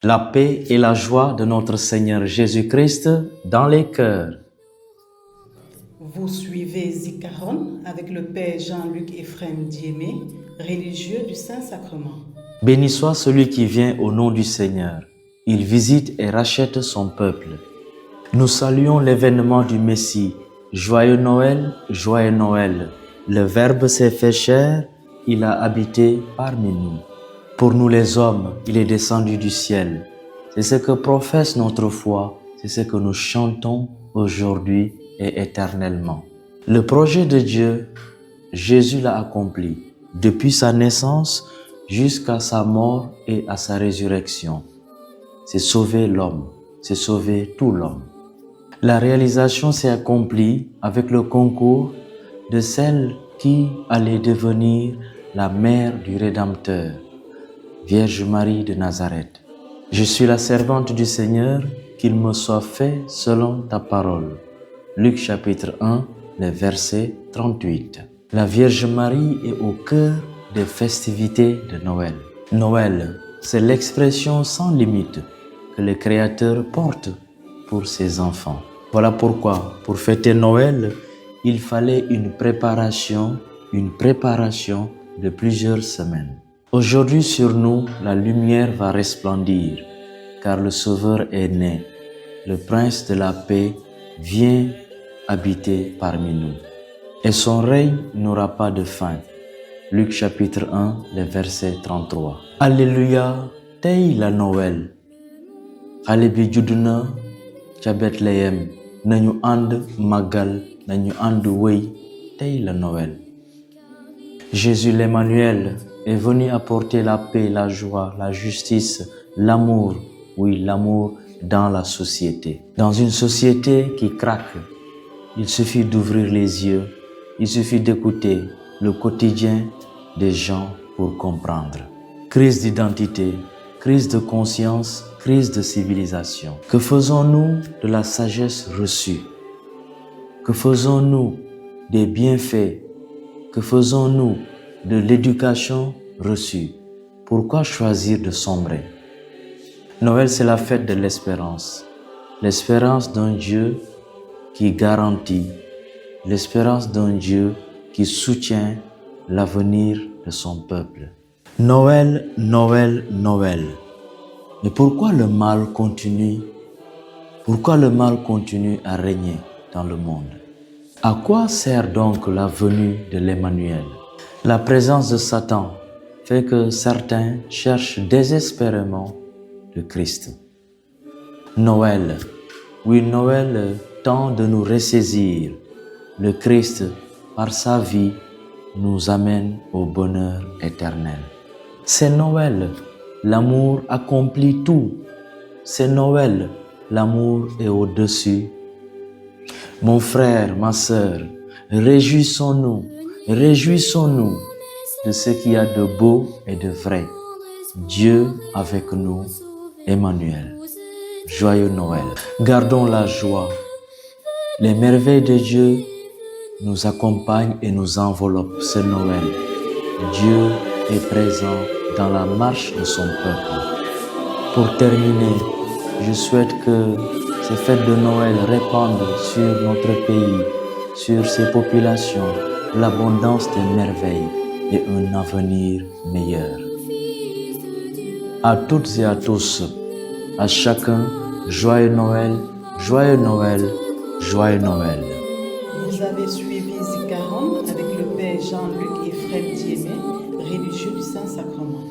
La paix et la joie de notre Seigneur Jésus-Christ dans les cœurs. Vous suivez Zikaron avec le Père Jean-Luc Ephrem Diémé, religieux du Saint-Sacrement. Béni soit celui qui vient au nom du Seigneur. Il visite et rachète son peuple. Nous saluons l'événement du Messie. Joyeux Noël, joyeux Noël. Le Verbe s'est fait chair, il a habité parmi nous. Pour nous les hommes, il est descendu du ciel. C'est ce que professe notre foi, c'est ce que nous chantons aujourd'hui et éternellement. Le projet de Dieu, Jésus l'a accompli depuis sa naissance jusqu'à sa mort et à sa résurrection. C'est sauver l'homme, c'est sauver tout l'homme. La réalisation s'est accomplie avec le concours de celle qui allait devenir la mère du Rédempteur, Vierge Marie de Nazareth. Je suis la servante du Seigneur, qu'il me soit fait selon ta parole. Luc chapitre 1, le verset 38. La Vierge Marie est au cœur des festivités de Noël. Noël, c'est l'expression sans limite que le Créateur porte pour ses enfants. Voilà pourquoi, pour fêter Noël, il fallait une préparation de plusieurs semaines. Aujourd'hui sur nous, la lumière va resplendir, car le Sauveur est né. Le Prince de la paix vient habiter parmi nous. Et son règne n'aura pas de fin. Luc chapitre 1, le verset 33. Alléluia, tey la Noël. Xale bi judd na ca Bethléem, nañu ànd màggal, nañu ànd wëy, tey la Noël. Jésus l'Emmanuel est venu apporter la paix, la joie, la justice, l'amour, oui, l'amour dans la société. Dans une société qui craque, il suffit d'ouvrir les yeux, il suffit d'écouter le quotidien des gens pour comprendre. Crise d'identité, crise de conscience, crise de civilisation. Que faisons-nous de la sagesse reçue? Que faisons-nous des bienfaits? Que faisons-nous de l'éducation reçue? Pourquoi choisir de sombrer? Noël, c'est la fête de l'espérance. L'espérance d'un Dieu qui garantit, l'espérance d'un Dieu qui soutient l'avenir de son peuple. Noël, Noël, Noël. Mais pourquoi le mal continue? Pourquoi le mal continue à régner dans le monde? À quoi sert donc la venue de l'Emmanuel? La présence de Satan fait que certains cherchent désespérément le Christ. Noël, oui, Noël tente de nous ressaisir. Le Christ, par sa vie, nous amène au bonheur éternel. C'est Noël, l'amour accomplit tout. C'est Noël, l'amour est au-dessus. Mon frère, ma sœur, réjouissons-nous de ce qu'il y a de beau et de vrai. Dieu avec nous, Emmanuel. Joyeux Noël. Gardons la joie. Les merveilles de Dieu nous accompagnent et nous enveloppent ce Noël. Dieu est présent dans la marche de son peuple. Pour terminer, je souhaite que ces fêtes de Noël répandent sur notre pays, sur ses populations, l'abondance des merveilles et un avenir meilleur. À toutes et à tous, à chacun, joyeux Noël, joyeux Noël, joyeux Noël. Vous avez suivi Zikaron avec le Père Jean-Luc Ephrem Diémé, religieux du Saint-Sacrement.